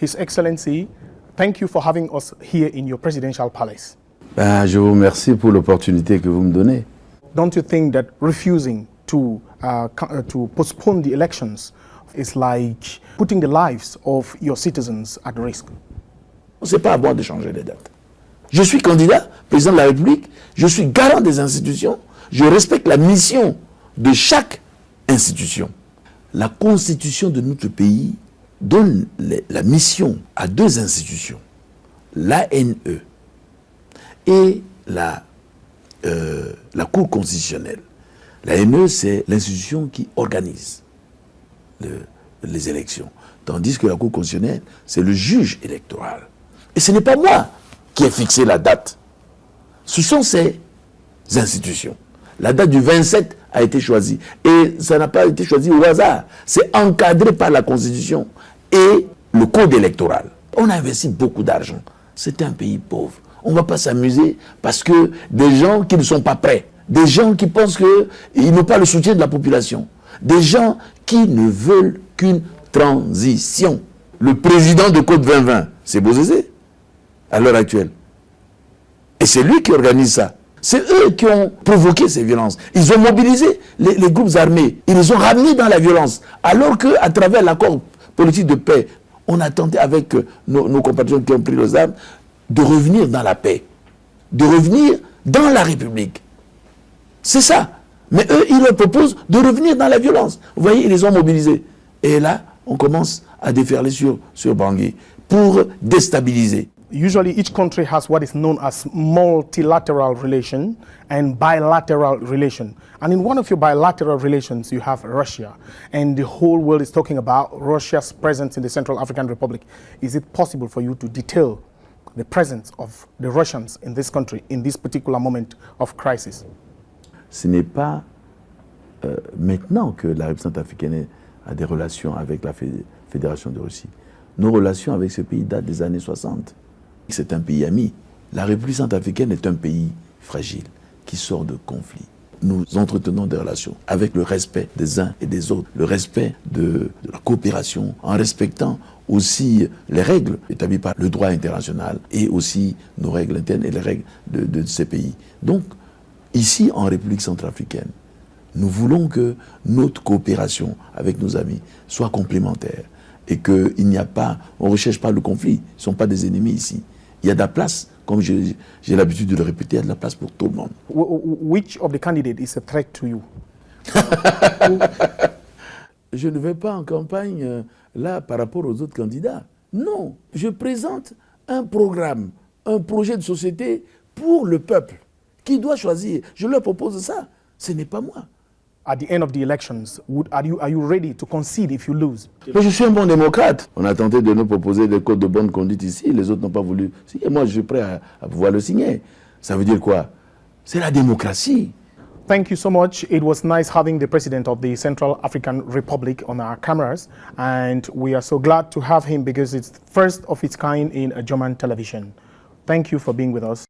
His Excellency, thank you for having us here in your presidential palace. Je vous remercie pour l'opportunité que vous me donnez. Don't you think that refusing to postpone the elections is like putting the lives of your citizens at risk? Ce n'est pas à moi de changer les dates. Je suis candidat, président de la République, je suis garant des institutions, je respecte la mission de chaque institution. La constitution de notre pays donne la mission à deux institutions, l'ANE et la Cour constitutionnelle. L'ANE, c'est l'institution qui organise les élections, tandis que la Cour constitutionnelle, c'est le juge électoral. Et ce n'est pas moi qui ai fixé la date. Ce sont ces institutions. La date du 27 a été choisie. Et ça n'a pas été choisi au hasard. C'est encadré par la Constitution et le Code électoral. On a investi beaucoup d'argent. C'est un pays pauvre. On ne va pas s'amuser parce que des gens qui ne sont pas prêts, des gens qui pensent qu'ils n'ont pas le soutien de la population, des gens qui ne veulent qu'une transition. Le président de Côte 2020, c'est Bozizé, à l'heure actuelle. Et c'est lui qui organise ça. C'est eux qui ont provoqué ces violences. Ils ont mobilisé les groupes armés. Ils les ont ramenés dans la violence. Alors qu'à travers l'accord politique de paix, on a tenté avec nos compatriotes qui ont pris les armes de revenir dans la paix, de revenir dans la République. C'est ça. Mais eux, ils leur proposent de revenir dans la violence. Vous voyez, ils les ont mobilisés. Et là, on commence à déferler sur Bangui pour déstabiliser. Usually each country has what is known as multilateral relation and bilateral relation. And in one of your bilateral relations, you have Russia. And the whole world is talking about Russia's presence in the Central African Republic. Is it possible for you to detail the presence of the Russians in this country in this particular moment of crisis? Ce n'est pas maintenant que la République centrafricaine a des relations avec la Fédération de Russie. Nos relations avec ce pays datent des années 60. C'est un pays ami. La République centrafricaine est un pays fragile qui sort de conflits. Nous entretenons des relations avec le respect des uns et des autres, le respect de la coopération, en respectant aussi les règles établies par le droit international et aussi nos règles internes et les règles de ces pays. Donc, ici, en République centrafricaine, nous voulons que notre coopération avec nos amis soit complémentaire et qu'il n'y a pas, on ne recherche pas le conflit, ils ne sont pas des ennemis ici. Il y a de la place, comme j'ai l'habitude de le répéter, il y a de la place pour tout le monde. Which of the candidates is a threat to you? Je ne vais pas en campagne là par rapport aux autres candidats. Non, je présente un programme, un projet de société pour le peuple qui doit choisir. Je leur propose ça. Ce n'est pas moi. At the end of the elections, are you ready to concede if you lose? Mais je suis un bon démocrate. On a tenté de nous proposer des codes de bonne conduite ici. Les autres n'ont pas voulu signer. Moi, je suis prêt à pouvoir le signer. Ça veut dire quoi? C'est la démocratie. Thank you so much. It was nice having the President of the Central African Republic on our cameras. And we are so glad to have him because it's first of its kind in a German television. Thank you for being with us.